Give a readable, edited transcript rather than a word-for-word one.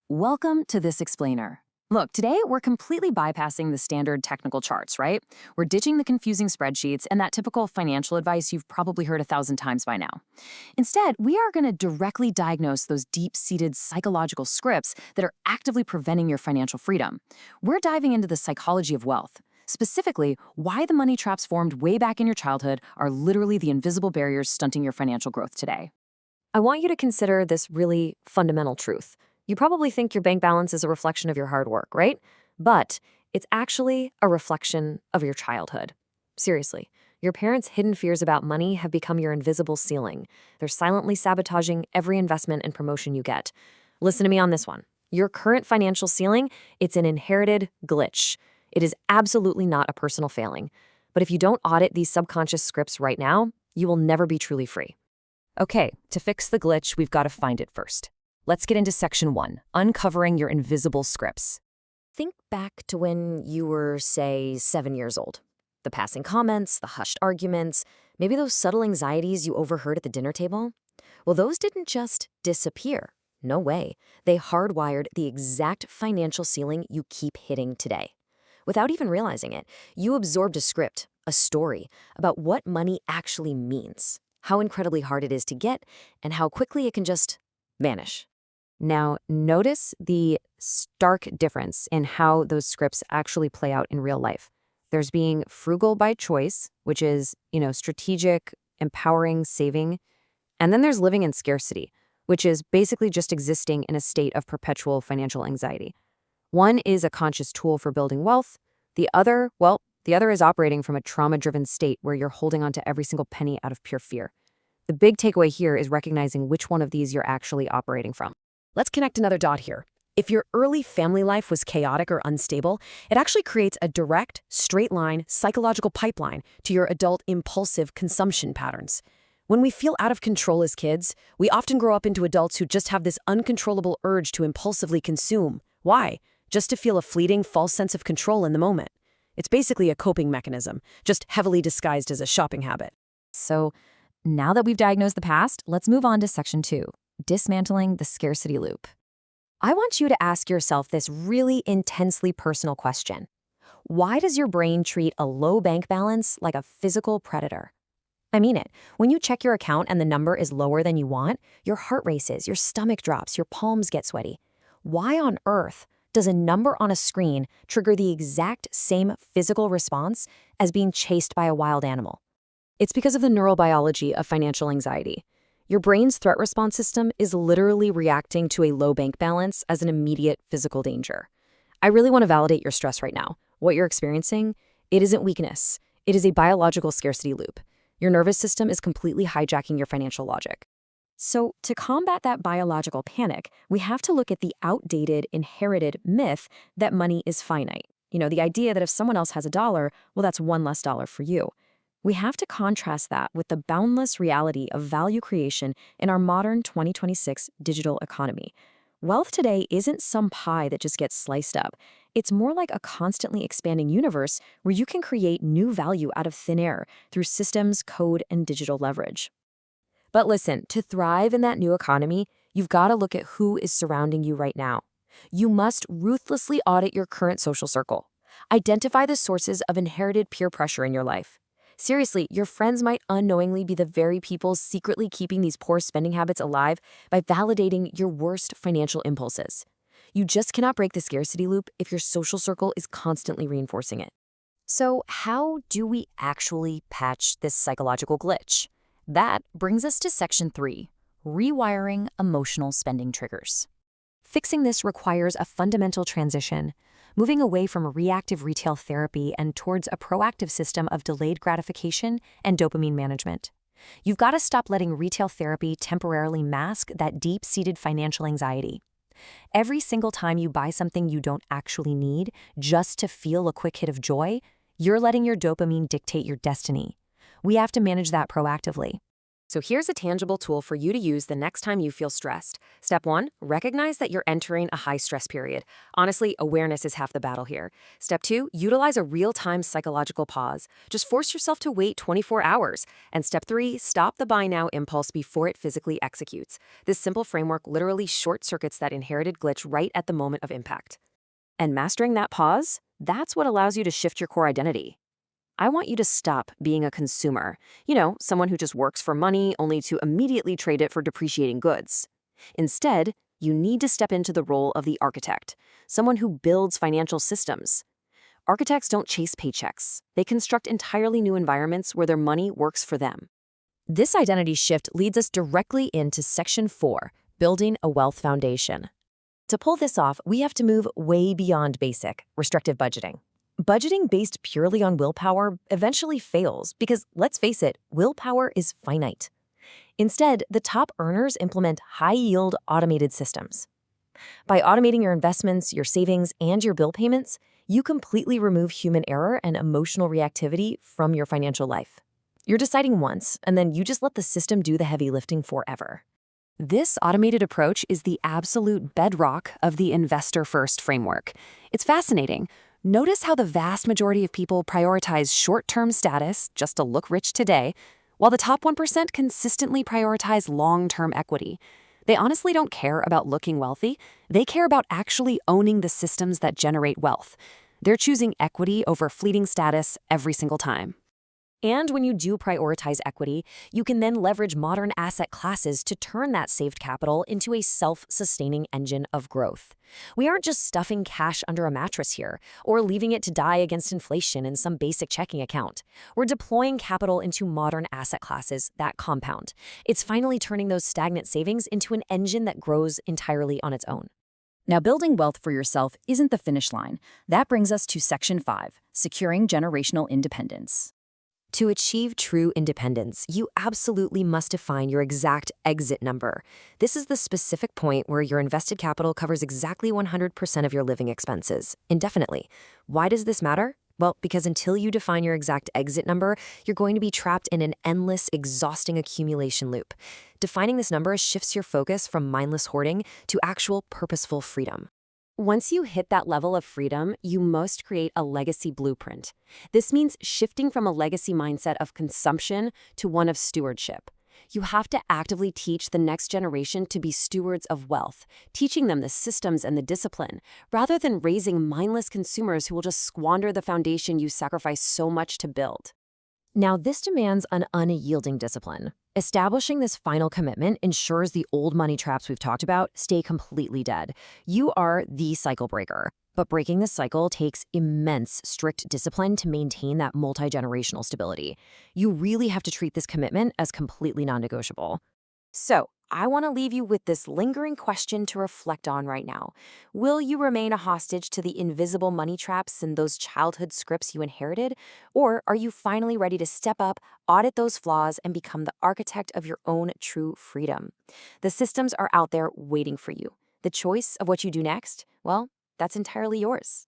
Welcome to This Explainer. Look, today we're completely bypassing the standard technical charts, right? We're ditching the confusing spreadsheets and that typical financial advice you've probably heard 1,000 times by now. Instead, we are going to directly diagnose those deep-seated psychological scripts that are actively preventing your financial freedom. We're diving into the psychology of wealth. Specifically, why the money traps formed way back in your childhood are literally the invisible barriers stunting your financial growth today. I want you to consider this really fundamental truth. You probably think your bank balance is a reflection of your hard work, right? But it's actually a reflection of your childhood. Seriously, your parents' hidden fears about money have become your invisible ceiling. They're silently sabotaging every investment and promotion you get. Listen to me on this one. Your current financial ceiling, it's an inherited glitch. It is absolutely not a personal failing. But if you don't audit these subconscious scripts right now, you will never be truly free. Okay, to fix the glitch, we've got to find it first. Let's get into section 1, uncovering your invisible scripts. Think back to when you were, say, 7 years old. The passing comments, the hushed arguments, maybe those subtle anxieties you overheard at the dinner table. Well, those didn't just disappear. No way. They hardwired the exact financial ceiling you keep hitting today. Without even realizing it, you absorbed a script, a story, about what money actually means, how incredibly hard it is to get, and how quickly it can just vanish. Now, notice the stark difference in how those scripts actually play out in real life. There's being frugal by choice, which is, strategic, empowering, saving. And then there's living in scarcity, which is basically just existing in a state of perpetual financial anxiety. One is a conscious tool for building wealth. The other is operating from a trauma-driven state where you're holding onto every single penny out of pure fear. The big takeaway here is recognizing which one of these you're actually operating from. Let's connect another dot here. If your early family life was chaotic or unstable, it actually creates a direct, straight-line psychological pipeline to your adult impulsive consumption patterns. When we feel out of control as kids, we often grow up into adults who just have this uncontrollable urge to impulsively consume. Why? Just to feel a fleeting, false sense of control in the moment. It's basically a coping mechanism, just heavily disguised as a shopping habit. So, now that we've diagnosed the past, let's move on to section 2. Dismantling the scarcity loop. I want you to ask yourself this really intensely personal question. Why does your brain treat a low bank balance like a physical predator? I mean it. When you check your account and the number is lower than you want, your heart races, your stomach drops, your palms get sweaty. Why on earth does a number on a screen trigger the exact same physical response as being chased by a wild animal? It's because of the neurobiology of financial anxiety. Your brain's threat response system is literally reacting to a low bank balance as an immediate physical danger. I really want to validate your stress right now. What you're experiencing, it isn't weakness. It is a biological scarcity loop. Your nervous system is completely hijacking your financial logic. So, to combat that biological panic, we have to look at the outdated, inherited myth that money is finite. The idea that if someone else has $1, well, that's one less dollar for you. We have to contrast that with the boundless reality of value creation in our modern 2026 digital economy. Wealth today isn't some pie that just gets sliced up. It's more like a constantly expanding universe where you can create new value out of thin air through systems, code, and digital leverage. But listen, to thrive in that new economy, you've got to look at who is surrounding you right now. You must ruthlessly audit your current social circle. Identify the sources of inherited peer pressure in your life. Seriously, your friends might unknowingly be the very people secretly keeping these poor spending habits alive by validating your worst financial impulses. You just cannot break the scarcity loop if your social circle is constantly reinforcing it. So, how do we actually patch this psychological glitch? That brings us to section 3, rewiring emotional spending triggers. Fixing this requires a fundamental transition, moving away from reactive retail therapy and towards a proactive system of delayed gratification and dopamine management. You've got to stop letting retail therapy temporarily mask that deep-seated financial anxiety. Every single time you buy something you don't actually need just to feel a quick hit of joy, you're letting your dopamine dictate your destiny. We have to manage that proactively. So here's a tangible tool for you to use the next time you feel stressed. Step 1, recognize that you're entering a high stress period. Honestly, awareness is half the battle here. Step 2, utilize a real-time psychological pause. Just force yourself to wait 24 hours. And step 3, stop the buy now impulse before it physically executes. This simple framework literally short-circuits that inherited glitch right at the moment of impact. And mastering that pause, that's what allows you to shift your core identity. I want you to stop being a consumer. Someone who just works for money only to immediately trade it for depreciating goods. Instead, you need to step into the role of the architect, someone who builds financial systems. Architects don't chase paychecks. They construct entirely new environments where their money works for them. This identity shift leads us directly into Section 4, building a wealth foundation. To pull this off, we have to move way beyond basic, restrictive budgeting. Budgeting based purely on willpower eventually fails because, let's face it, willpower is finite. Instead, the top earners implement high-yield automated systems. By automating your investments, your savings, and your bill payments, you completely remove human error and emotional reactivity from your financial life. You're deciding once, and then you just let the system do the heavy lifting forever. This automated approach is the absolute bedrock of the investor-first framework. It's fascinating. Notice how the vast majority of people prioritize short-term status just to look rich today, while the top 1% consistently prioritize long-term equity. They honestly don't care about looking wealthy. They care about actually owning the systems that generate wealth. They're choosing equity over fleeting status every single time. And when you do prioritize equity, you can then leverage modern asset classes to turn that saved capital into a self-sustaining engine of growth. We aren't just stuffing cash under a mattress here, or leaving it to die against inflation in some basic checking account. We're deploying capital into modern asset classes that compound. It's finally turning those stagnant savings into an engine that grows entirely on its own. Now, building wealth for yourself isn't the finish line. That brings us to Section 5, securing generational independence. To achieve true independence, you absolutely must define your exact exit number. This is the specific point where your invested capital covers exactly 100% of your living expenses, indefinitely. Why does this matter? Well, because until you define your exact exit number, you're going to be trapped in an endless, exhausting accumulation loop. Defining this number shifts your focus from mindless hoarding to actual purposeful freedom. Once you hit that level of freedom, you must create a legacy blueprint. This means shifting from a legacy mindset of consumption to one of stewardship. You have to actively teach the next generation to be stewards of wealth, teaching them the systems and the discipline, rather than raising mindless consumers who will just squander the foundation you sacrificed so much to build. Now, this demands an unyielding discipline. Establishing this final commitment ensures the old money traps we've talked about stay completely dead. You are the cycle breaker. But breaking this cycle takes immense, strict discipline to maintain that multi-generational stability. You really have to treat this commitment as completely non-negotiable. So, I want to leave you with this lingering question to reflect on right now. Will you remain a hostage to the invisible money traps and those childhood scripts you inherited? Or are you finally ready to step up, audit those flaws, and become the architect of your own true freedom? The systems are out there waiting for you. The choice of what you do next, well, that's entirely yours.